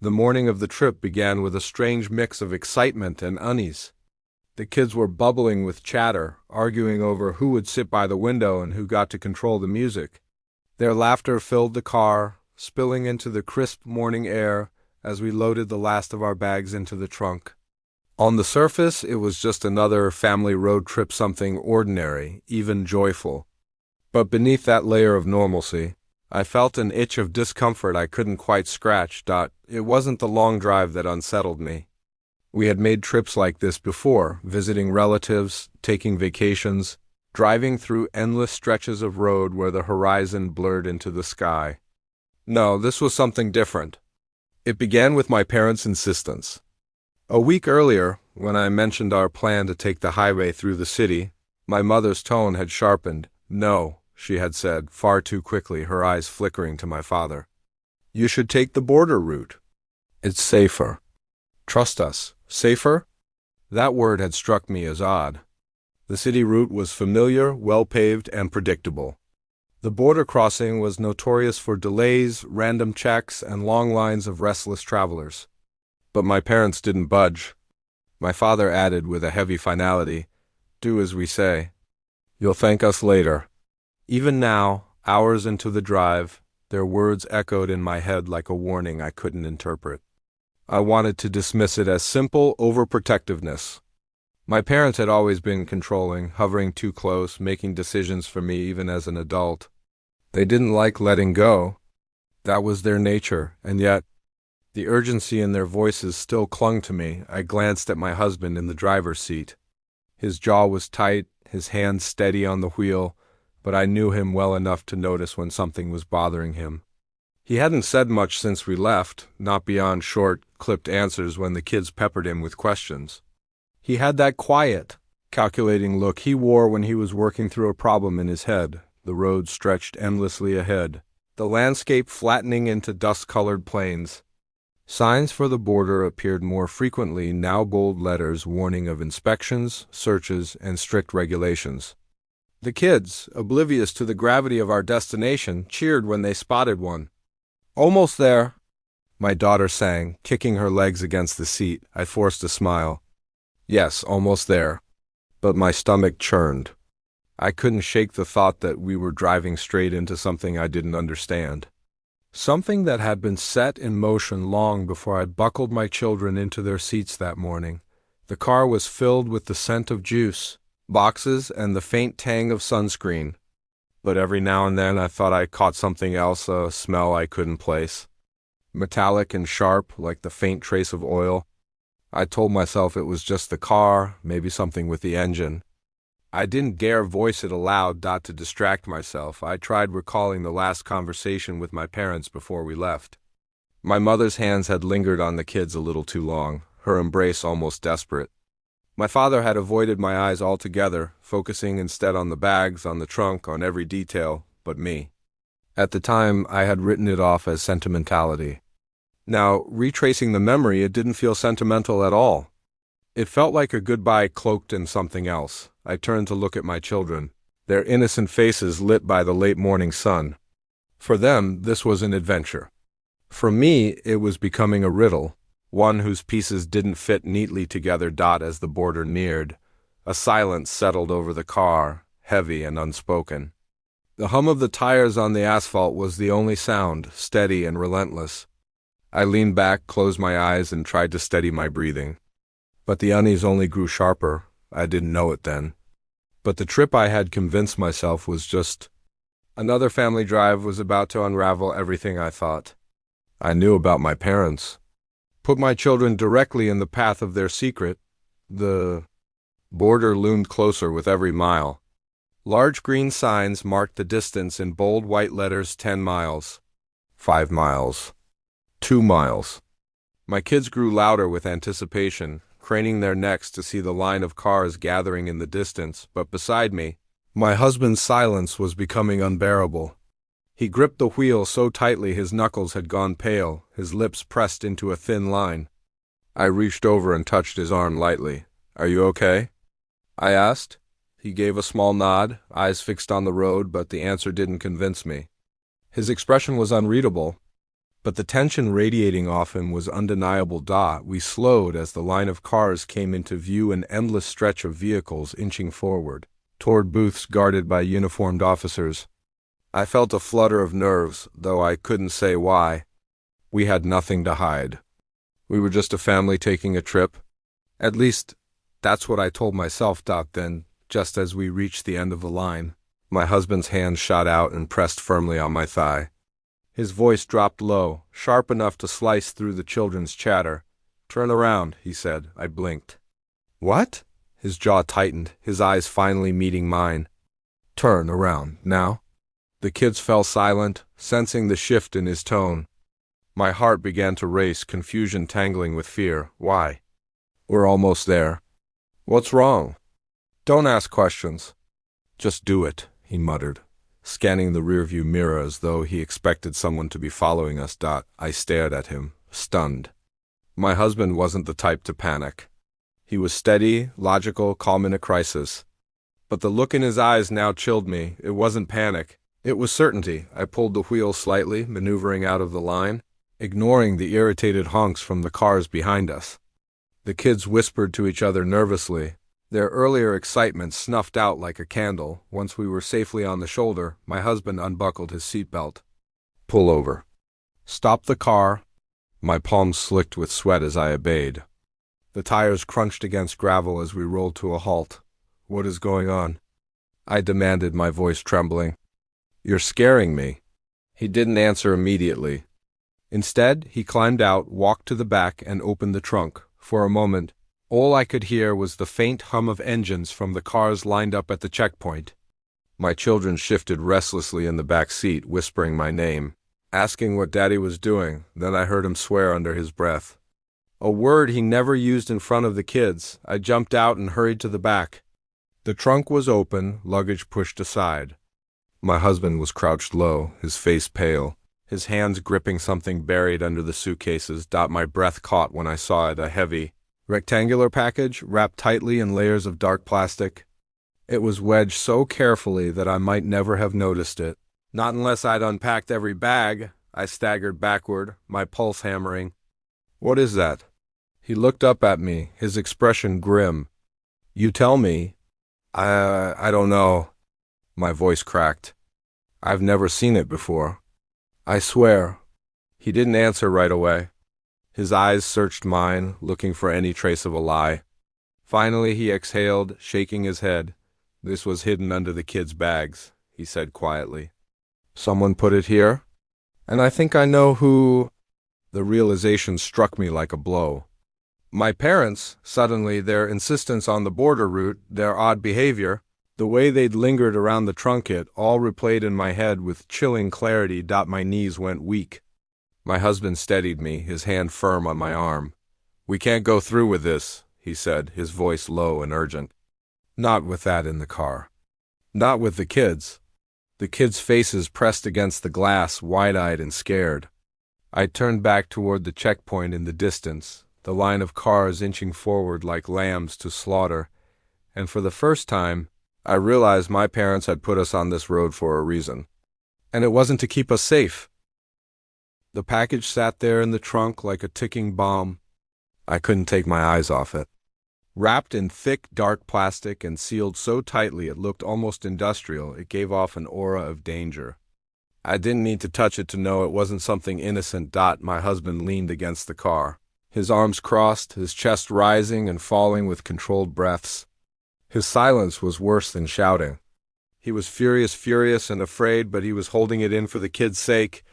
The morning of the trip began with a strange mix of excitement and unease. The kids were bubbling with chatter, arguing over who would sit by the window and who got to control the music. Their laughter filled the car, spilling into the crisp morning air as we loaded the last of our bags into the trunk. On the surface, it was just another family road trip, something ordinary, even joyful. But beneath that layer of normalcy, I felt an itch of discomfort I couldn't quite scratch. It wasn't the long drive that unsettled me. We had made trips like this before, visiting relatives, taking vacations, driving through endless stretches of road where the horizon blurred into the sky. No, this was something different. It began with my parents' insistence. A week earlier, when I mentioned our plan to take the highway through the city, my mother's tone had sharpened. "No," she had said, far too quickly, her eyes flickering to my father. "You should take the border route. It's safer. Trust us." Safer? That word had struck me as odd. The city route was familiar, well-paved, and predictable. The border crossing was notorious for delays, random checks, and long lines of restless travelers. But my parents didn't budge. My father added with a heavy finality, "Do as we say. You'll thank us later." Even now, hours into the drive, their words echoed in my head like a warning I couldn't interpret. I wanted to dismiss it as simple overprotectiveness. My parents had always been controlling, hovering too close, making decisions for me even as an adult. They didn't like letting go. That was their nature, and yet, the urgency in their voices still clung to me. I glanced at my husband in the driver's seat. His jaw was tight, his hand steady on the wheel, but I knew him well enough to notice when something was bothering him. He hadn't said much since we left, not beyond short, clipped answers when the kids peppered him with questions. He had that quiet, calculating look he wore when he was working through a problem in his head. The road stretched endlessly ahead, the landscape flattening into dust-colored plains. Signs for the border appeared more frequently, now bold letters warning of inspections, searches, and strict regulations. The kids, oblivious to the gravity of our destination, cheered when they spotted one. "Almost there," my daughter sang, kicking her legs against the seat. I forced a smile. Yes, almost there. But my stomach churned. I couldn't shake the thought that we were driving straight into something I didn't understand. Something that had been set in motion long before I buckled my children into their seats that morning. The car was filled with the scent of juice, boxes, and the faint tang of sunscreen. But every now and then I thought I caught something else, a smell I couldn't place. Metallic and sharp, like the faint trace of oil. I told myself it was just the car, maybe something with the engine. I didn't dare voice it aloud, to distract myself. I tried recalling the last conversation with my parents before we left. My mother's hands had lingered on the kids a little too long, her embrace almost desperate. My father had avoided my eyes altogether, focusing instead on the bags, on the trunk, on every detail, but me. At the time, I had written it off as sentimentality. Now, retracing the memory, it didn't feel sentimental at all. It felt like a goodbye cloaked in something else. I turned to look at my children, their innocent faces lit by the late morning sun. For them, this was an adventure. For me, it was becoming a riddle. One whose pieces didn't fit neatly together. As the border neared, a silence settled over the car, heavy and unspoken. The hum of the tires on the asphalt was the only sound, steady and relentless. I leaned back, closed my eyes, and tried to steady my breathing. But the unease only grew sharper. I didn't know it then. But the trip, I had convinced myself, was just another family drive, was about to unravel everything I thought I knew about my parents. Put my children directly in the path of their secret. The border loomed closer with every mile. Large green signs marked the distance in bold white letters: 10 miles, 5 miles, 2 miles. My kids grew louder with anticipation, craning their necks to see the line of cars gathering in the distance, but beside me, my husband's silence was becoming unbearable. He gripped the wheel so tightly his knuckles had gone pale, his lips pressed into a thin line. I reached over and touched his arm lightly. "Are you okay?" I asked. He gave a small nod, eyes fixed on the road, but the answer didn't convince me. His expression was unreadable. but the tension radiating off him was undeniable. We slowed as the line of cars came into view, an endless stretch of vehicles inching forward, toward booths guarded by uniformed officers. I felt a flutter of nerves, though I couldn't say why. We had nothing to hide. We were just a family taking a trip. At least, that's what I told myself. Then, just as we reached the end of the line, my husband's hand shot out and pressed firmly on my thigh. His voice dropped low, sharp enough to slice through the children's chatter. "Turn around," he said. I blinked. "What?" His jaw tightened, his eyes finally meeting mine. "Turn around, now." The kids fell silent, sensing the shift in his tone. My heart began to race, confusion tangling with fear. Why? "We're almost there." "What's wrong?" "Don't ask questions." "Just do it," he muttered, scanning the rearview mirror as though he expected someone to be following us. I stared at him, stunned. My husband wasn't the type to panic. He was steady, logical, calm in a crisis. But the look in his eyes now chilled me. It wasn't panic. It was certainty. I pulled the wheel slightly, maneuvering out of the line, ignoring the irritated honks from the cars behind us. The kids whispered to each other nervously, their earlier excitement snuffed out like a candle. Once we were safely on the shoulder, my husband unbuckled his seatbelt. "Pull over." "Stop the car." My palms slicked with sweat as I obeyed. The tires crunched against gravel as we rolled to a halt. "What is going on?" I demanded, my voice trembling. "You're scaring me." He didn't answer immediately. Instead, he climbed out, walked to the back, and opened the trunk. For a moment, all I could hear was the faint hum of engines from the cars lined up at the checkpoint. My children shifted restlessly in the back seat, whispering my name, asking what Daddy was doing. Then I heard him swear under his breath. A word he never used in front of the kids. I jumped out and hurried to the back. The trunk was open, luggage pushed aside. My husband was crouched low, his face pale, his hands gripping something buried under the suitcases. My breath caught when I saw it, a heavy, rectangular package wrapped tightly in layers of dark plastic. It was wedged so carefully that I might never have noticed it. Not unless I'd unpacked every bag. I staggered backward, my pulse hammering. "What is that?" He looked up at me, his expression grim. "You tell me." I don't know." My voice cracked. "I've never seen it before." "I swear." He didn't answer right away. His eyes searched mine, looking for any trace of a lie. Finally he exhaled, shaking his head. "This was hidden under the kids' bags," he said quietly. "Someone put it here? And I think I know who—" The realization struck me like a blow. My parents, suddenly, their insistence on the border route, their odd behavior, the way they'd lingered around the trunk, it all replayed in my head with chilling clarity. My knees went weak. My husband steadied me, his hand firm on my arm. "We can't go through with this," he said, his voice low and urgent. "Not with that in the car. Not with the kids." The kids' faces pressed against the glass, wide-eyed and scared. I turned back toward the checkpoint in the distance, the line of cars inching forward like lambs to slaughter, and for the first time, I realized my parents had put us on this road for a reason. And it wasn't to keep us safe. The package sat there in the trunk like a ticking bomb. I couldn't take my eyes off it. Wrapped in thick, dark plastic and sealed so tightly it looked almost industrial, it gave off an aura of danger. I didn't need to touch it to know it wasn't something innocent. My husband leaned against the car, his arms crossed, his chest rising and falling with controlled breaths. His silence was worse than shouting. He was furious and afraid, but he was holding it in for the kids' sake.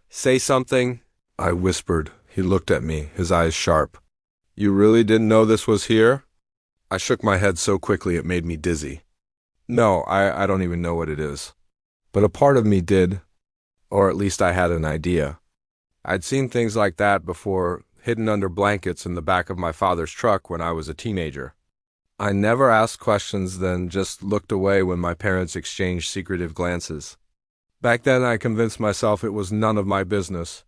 "Say something," I whispered. He looked at me, his eyes sharp. "You really didn't know this was here?" I shook my head so quickly it made me dizzy. "No, I don't even know what it is." But a part of me did, or at least I had an idea. I'd seen things like that before, hidden under blankets in the back of my father's truck when I was a teenager. I never asked questions then, just looked away when my parents exchanged secretive glances. Back then I convinced myself it was none of my business.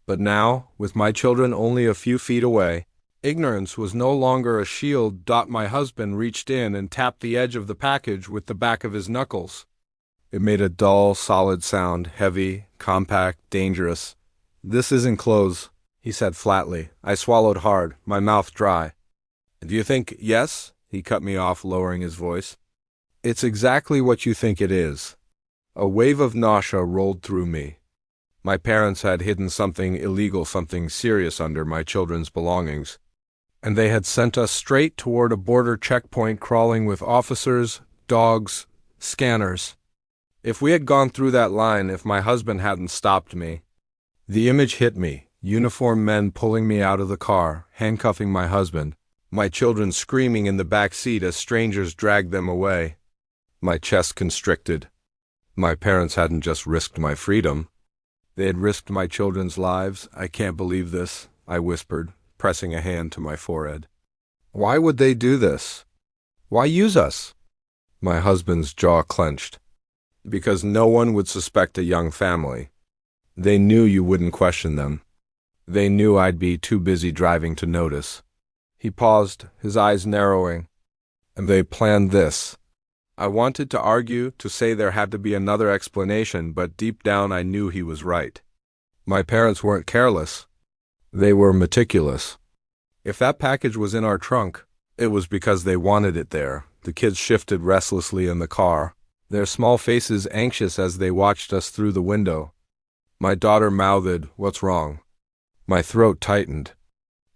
But now, with my children only a few feet away, ignorance was no longer a shield. My husband reached in and tapped the edge of the package with the back of his knuckles. It made a dull, solid sound, heavy, compact, dangerous. This isn't clothes, he said flatly. I swallowed hard, my mouth dry. Do you think yes? He cut me off, lowering his voice. It's exactly what you think it is. A wave of nausea rolled through me. My parents had hidden something illegal, something serious under my children's belongings, and they had sent us straight toward a border checkpoint crawling with officers, dogs, scanners. If we had gone through that line, if my husband hadn't stopped me. The image hit me, uniformed men pulling me out of the car, handcuffing my husband, my children screaming in the back seat as strangers dragged them away. My chest constricted. My parents hadn't just risked my freedom. They had risked my children's lives. I can't believe this, I whispered, pressing a hand to my forehead. Why would they do this? Why use us? My husband's jaw clenched. Because no one would suspect a young family. They knew you wouldn't question them. They knew I'd be too busy driving to notice. He paused, his eyes narrowing. And they planned this. I wanted to argue, to say there had to be another explanation, but deep down I knew he was right. My parents weren't careless. They were meticulous. If that package was in our trunk, it was because they wanted it there. The kids shifted restlessly in the car, their small faces anxious as they watched us through the window. My daughter mouthed, "What's wrong?" My throat tightened.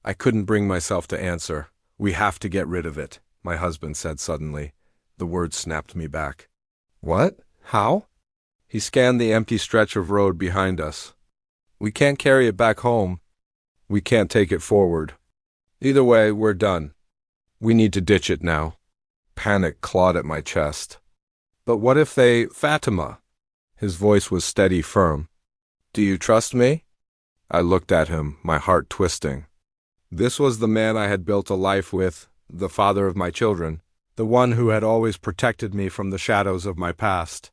I couldn't bring myself to answer. "We have to get rid of it," my husband said suddenly. The words snapped me back. "What? How?" He scanned the empty stretch of road behind us. "We can't carry it back home. We can't take it forward. Either way, we're done. We need to ditch it now." Panic clawed at my chest. "But what if they— Fatima?" His voice was steady, firm. "Do you trust me?" I looked at him, my heart twisting. This was the man I had built a life with, the father of my children, the one who had always protected me from the shadows of my past.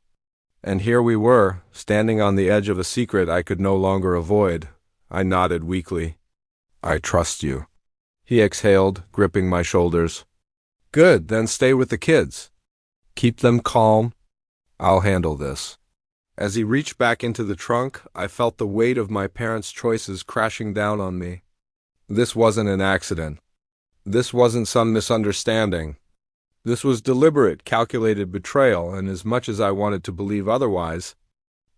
And here we were, standing on the edge of a secret I could no longer avoid. I nodded weakly. "I trust you." He exhaled, gripping my shoulders. "Good, then stay with the kids. Keep them calm. I'll handle this." As he reached back into the trunk, I felt the weight of my parents' choices crashing down on me. This wasn't an accident. This wasn't some misunderstanding. This was deliberate, calculated betrayal, and as much as I wanted to believe otherwise,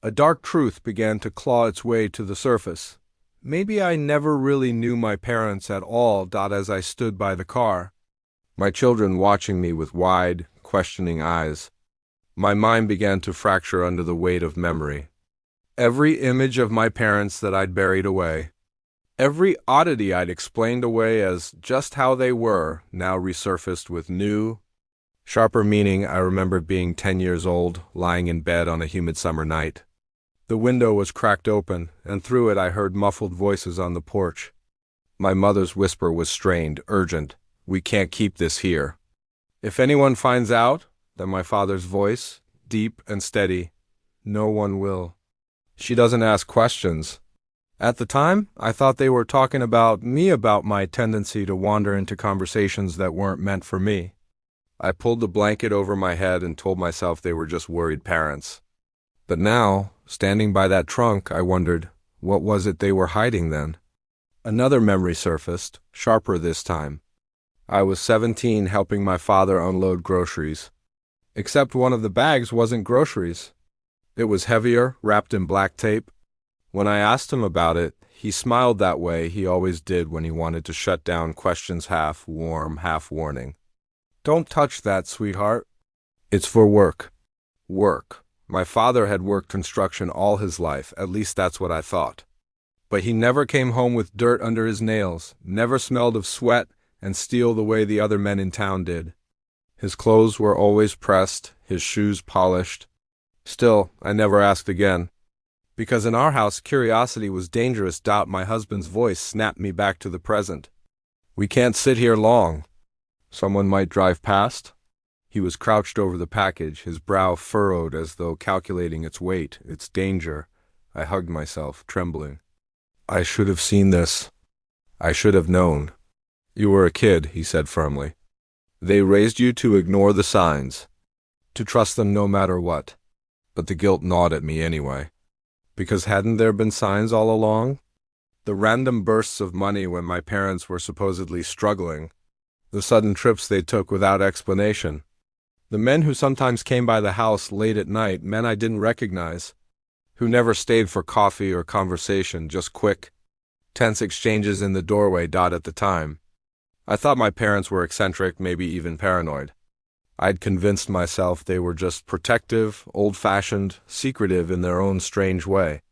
a dark truth began to claw its way to the surface. Maybe I never really knew my parents at all. As I stood by the car, my children watching me with wide, questioning eyes, my mind began to fracture under the weight of memory. Every image of my parents that I'd buried away, every oddity I'd explained away as just how they were, now resurfaced with new, sharper meaning. I remembered being 10 years old, lying in bed on a humid summer night. The window was cracked open, and through it I heard muffled voices on the porch. My mother's whisper was strained, urgent. "We can't keep this here. If anyone finds out," then my father's voice, deep and steady, "no one will. She doesn't ask questions." At the time, I thought they were talking about me, about my tendency to wander into conversations that weren't meant for me. I pulled the blanket over my head and told myself they were just worried parents. But now, standing by that trunk, I wondered, what was it they were hiding then? Another memory surfaced, sharper this time. I was 17, helping my father unload groceries. Except one of the bags wasn't groceries. It was heavier, wrapped in black tape. When I asked him about it, he smiled that way he always did when he wanted to shut down questions, half warm, half warning. "Don't touch that, sweetheart. It's for work." Work. My father had worked construction all his life, at least that's what I thought. But he never came home with dirt under his nails, never smelled of sweat and steel the way the other men in town did. His clothes were always pressed, his shoes polished. Still, I never asked again. Because in our house, curiosity was dangerous. My husband's voice snapped me back to the present. "We can't sit here long. Someone might drive past." He was crouched over the package, his brow furrowed as though calculating its weight, its danger. I hugged myself, trembling. "I should have seen this. I should have known." "You were a kid," he said firmly. "They raised you to ignore the signs, to trust them no matter what." But the guilt gnawed at me anyway. Because hadn't there been signs all along? The random bursts of money when my parents were supposedly struggling. The sudden trips they took without explanation. The men who sometimes came by the house late at night, men I didn't recognize, who never stayed for coffee or conversation, just quick, tense exchanges in the doorway. At the time, I thought my parents were eccentric, maybe even paranoid. I'd convinced myself they were just protective, old-fashioned, secretive in their own strange way.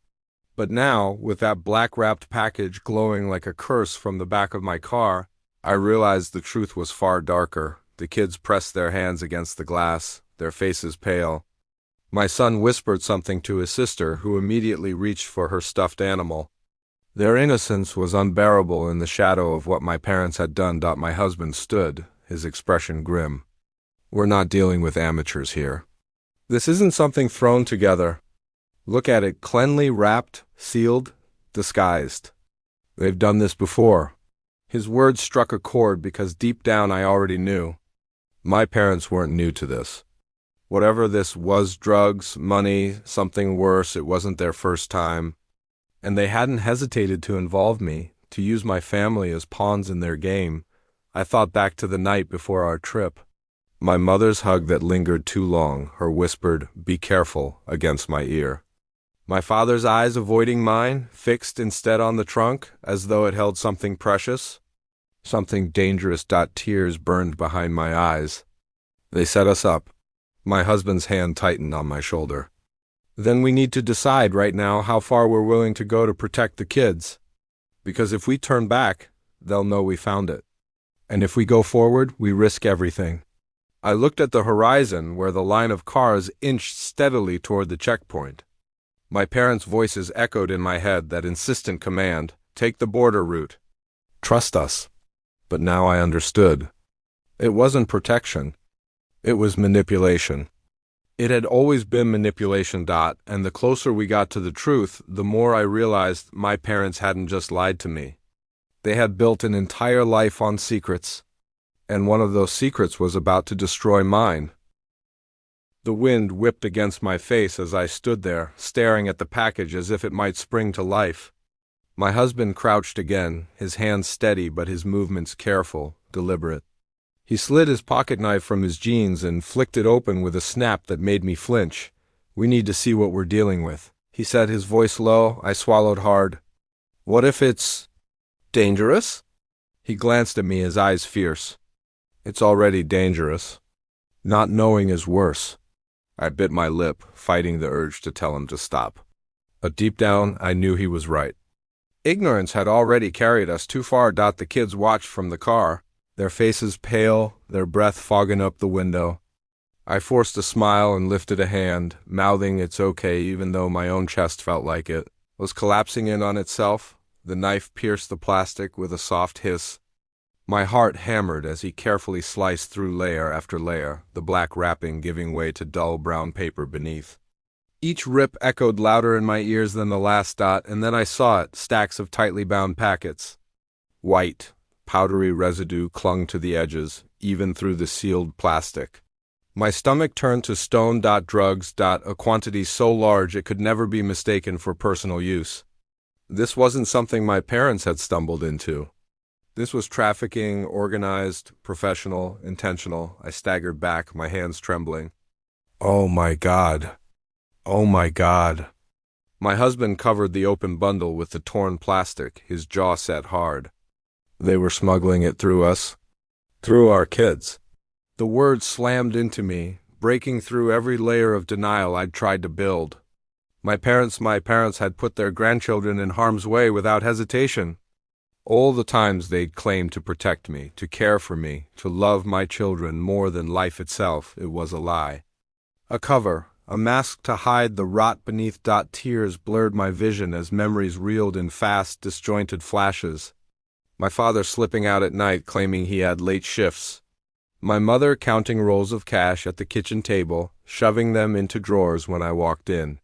But now, with that black-wrapped package glowing like a curse from the back of my car, I realized the truth was far darker. The kids pressed their hands against the glass, their faces pale. My son whispered something to his sister, who immediately reached for her stuffed animal. Their innocence was unbearable in the shadow of what my parents had done. My husband stood, his expression grim. We're not dealing with amateurs here. This isn't something thrown together. Look at it, cleanly wrapped, sealed, disguised. They've done this before. His words struck a chord because deep down I already knew. My parents weren't new to this. Whatever this was, drugs, money, something worse, it wasn't their first time. And they hadn't hesitated to involve me, to use my family as pawns in their game. I thought back to the night before our trip. My mother's hug that lingered too long, her whispered, "Be careful," against my ear. My father's eyes avoiding mine, fixed instead on the trunk, as though it held something precious. Something dangerous. Tears burned behind my eyes. They set us up. My husband's hand tightened on my shoulder. Then we need to decide right now how far we're willing to go to protect the kids. Because if we turn back, they'll know we found it. And if we go forward, we risk everything. I looked at the horizon where the line of cars inched steadily toward the checkpoint. My parents' voices echoed in my head, that insistent command, "Take the border route. Trust us." But now I understood. It wasn't protection. It was manipulation. It had always been manipulation. And the closer we got to the truth, the more I realized my parents hadn't just lied to me. They had built an entire life on secrets, and one of those secrets was about to destroy mine. The wind whipped against my face as I stood there, staring at the package as if it might spring to life. My husband crouched again, his hands steady but his movements careful, deliberate. He slid his pocketknife from his jeans and flicked it open with a snap that made me flinch. "We need to see what we're dealing with," he said, his voice low. I swallowed hard. "What if it's dangerous?" He glanced at me, his eyes fierce. "It's already dangerous. Not knowing is worse." I bit my lip, fighting the urge to tell him to stop. But deep down, I knew he was right. Ignorance had already carried us too far. The kids watched from the car, their faces pale, their breath fogging up the window. I forced a smile and lifted a hand, mouthing "it's okay," even though my own chest felt like it was collapsing in on itself. The knife pierced the plastic with a soft hiss. My heart hammered as he carefully sliced through layer after layer, the black wrapping giving way to dull brown paper beneath. Each rip echoed louder in my ears than the last. And then I saw it, stacks of tightly bound packets. White, powdery residue clung to the edges, even through the sealed plastic. My stomach turned to stone. Drugs. A quantity so large it could never be mistaken for personal use. This wasn't something my parents had stumbled into. This was trafficking, organized, professional, intentional. I staggered back, my hands trembling. "Oh my God. Oh my God." My husband covered the open bundle with the torn plastic, his jaw set hard. They were smuggling it through us. Through our kids. The words slammed into me, breaking through every layer of denial I'd tried to build. My parents had put their grandchildren in harm's way without hesitation. All the times they'd claimed to protect me, to care for me, to love my children more than life itself, it was a lie. A cover, a mask to hide the rot beneath. Tears blurred my vision as memories reeled in fast, disjointed flashes. My father slipping out at night claiming he had late shifts. My mother counting rolls of cash at the kitchen table, shoving them into drawers when I walked in.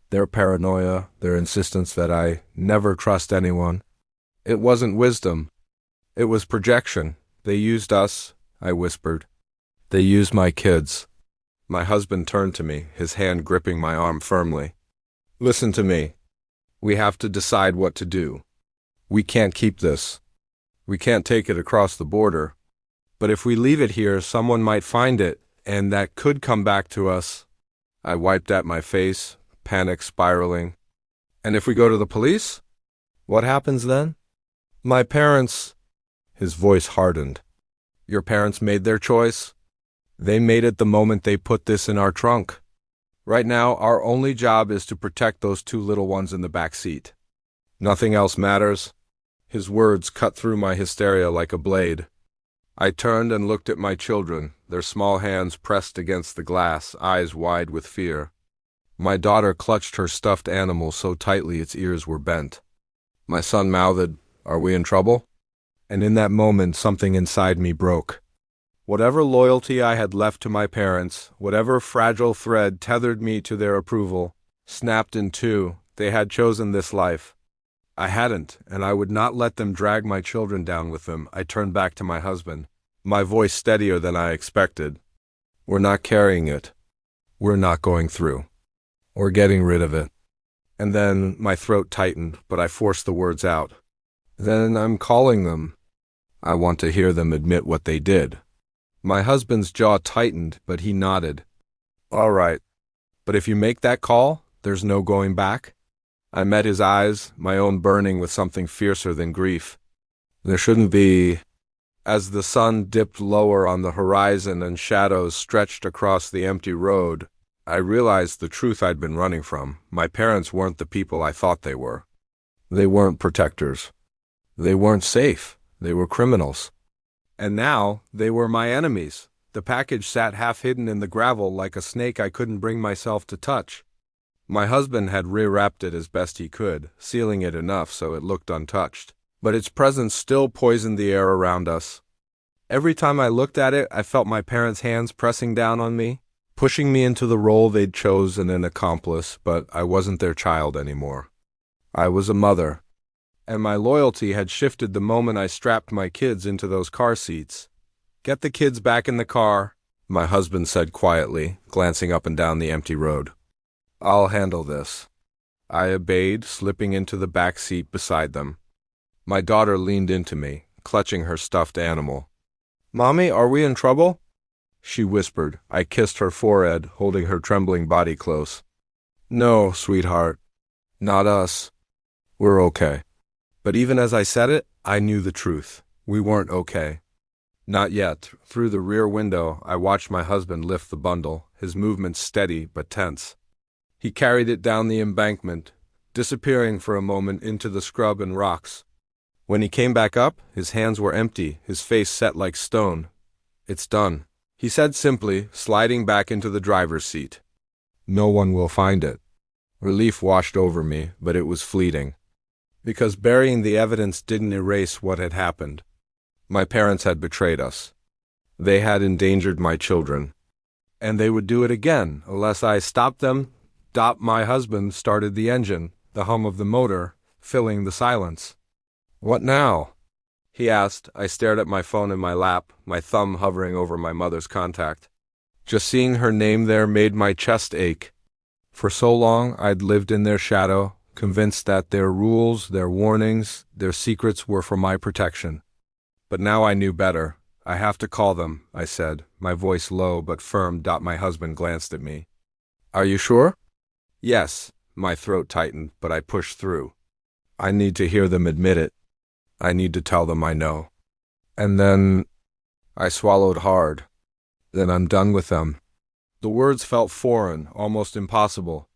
Their paranoia, their insistence that I never trust anyone. It wasn't wisdom. It was projection. They used us, I whispered. They used my kids. My husband turned to me, his hand gripping my arm firmly. "Listen to me. We have to decide what to do. We can't keep this. We can't take it across the border. But if we leave it here, someone might find it, and that could come back to us. I wiped at my face, panic spiraling. And if we go to the police? What happens then? My parents... His voice hardened. Your parents made their choice? They made it the moment they put this in our trunk. Right now, our only job is to protect those two little ones in the back seat. Nothing else matters. His words cut through my hysteria like a blade. I turned and looked at my children, their small hands pressed against the glass, eyes wide with fear. My daughter clutched her stuffed animal so tightly its ears were bent. My son mouthed, "Are we in trouble?" And in that moment, something inside me broke. Whatever loyalty I had left to my parents, whatever fragile thread tethered me to their approval, snapped in two. They had chosen this life. I hadn't, and I would not let them drag my children down with them. I turned back to my husband, my voice steadier than I expected. We're not carrying it. We're not going through. Or getting rid of it. And then my throat tightened, but I forced the words out. Then I'm calling them. I want to hear them admit what they did. My husband's jaw tightened, but he nodded. All right. But if you make that call, there's no going back? I met his eyes, my own burning with something fiercer than grief. There shouldn't be... As the sun dipped lower on the horizon and shadows stretched across the empty road, I realized the truth I'd been running from. My parents weren't the people I thought they were. They weren't protectors. They weren't safe. They were criminals. And now, they were my enemies. The package sat half hidden in the gravel like a snake I couldn't bring myself to touch. My husband had rewrapped it as best he could, sealing it enough so it looked untouched. But its presence still poisoned the air around us. Every time I looked at it, I felt my parents' hands pressing down on me, pushing me into the role they'd chosen an accomplice, but I wasn't their child anymore. I was a mother, and my loyalty had shifted the moment I strapped my kids into those car seats. Get the kids back in the car, my husband said quietly, glancing up and down the empty road. I'll handle this. I obeyed, slipping into the back seat beside them. My daughter leaned into me, clutching her stuffed animal. Mommy, are we in trouble? She whispered. I kissed her forehead, holding her trembling body close. No, sweetheart. Not us. We're okay. But even as I said it, I knew the truth. We weren't okay. Not yet. Through the rear window, I watched my husband lift the bundle, his movements steady but tense. He carried it down the embankment, disappearing for a moment into the scrub and rocks. When he came back up, his hands were empty, his face set like stone. It's done, he said simply, sliding back into the driver's seat. No one will find it. Relief washed over me, but it was fleeting. Because burying the evidence didn't erase what had happened. My parents had betrayed us. They had endangered my children. And they would do it again, unless I stopped them. My husband started the engine, the hum of the motor, filling the silence. What now? He asked. I stared at my phone in my lap, my thumb hovering over my mother's contact. Just seeing her name there made my chest ache. For so long, I'd lived in their shadow, convinced that their rules, their warnings, their secrets were for my protection. But now I knew better. I have to call them, I said, my voice low but firm. My husband glanced at me. Are you sure? Yes. My throat tightened, but I pushed through. I need to hear them admit it. I need to tell them I know. And then... I swallowed hard. Then I'm done with them. The words felt foreign, almost impossible.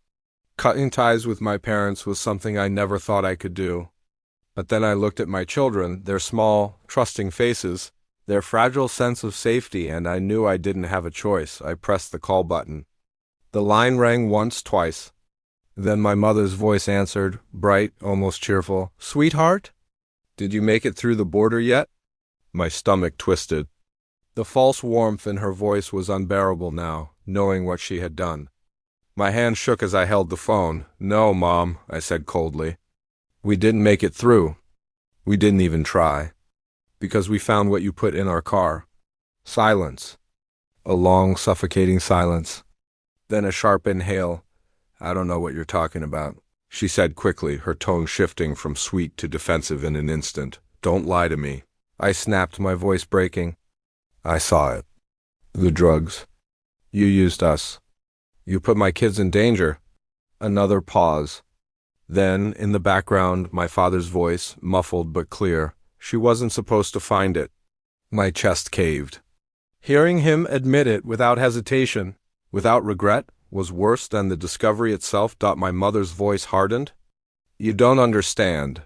Cutting ties with my parents was something I never thought I could do. But then I looked at my children, their small, trusting faces, their fragile sense of safety, and I knew I didn't have a choice. I pressed the call button. The line rang once, twice. Then my mother's voice answered, bright, almost cheerful. Sweetheart? Did you make it through the border yet? My stomach twisted. The false warmth in her voice was unbearable now, knowing what she had done. My hand shook as I held the phone. No, Mom, I said coldly. We didn't make it through. We didn't even try. Because we found what you put in our car. Silence. A long, suffocating silence. Then a sharp inhale. I don't know what you're talking about. she said quickly, her tone shifting from sweet to defensive in an instant. Don't lie to me. I snapped, my voice breaking. I saw it. The drugs. You used us. You put my kids in danger. Another pause. Then, in the background, my father's voice, muffled but clear. She wasn't supposed to find it. My chest caved. Hearing him admit it without hesitation, without regret, was worse than the discovery itself. My mother's voice hardened. You don't understand.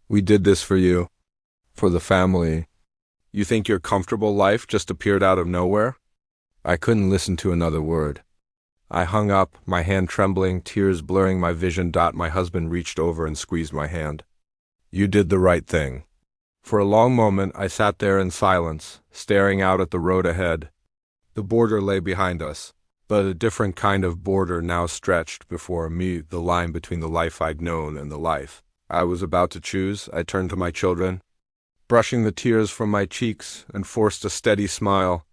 We did this for you. For the family. You think your comfortable life just appeared out of nowhere? I couldn't listen to another word. I hung up, my hand trembling, tears blurring my vision. My husband reached over and squeezed my hand. You did the right thing. For a long moment, I sat there in silence, staring out at the road ahead. The border lay behind us, but a different kind of border now stretched before me, the line between the life I'd known and the life I was about to choose. I turned to my children, brushing the tears from my cheeks, and forced a steady smile.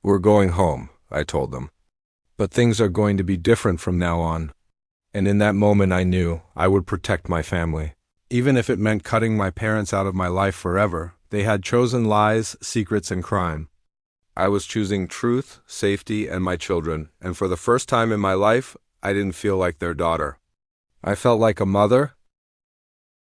We're going home, I told them. But things are going to be different from now on. And in that moment I knew I would protect my family. Even if it meant cutting my parents out of my life forever, they had chosen lies, secrets, and crime. I was choosing truth, safety, and my children, and for the first time in my life, I didn't feel like their daughter. I felt like a mother,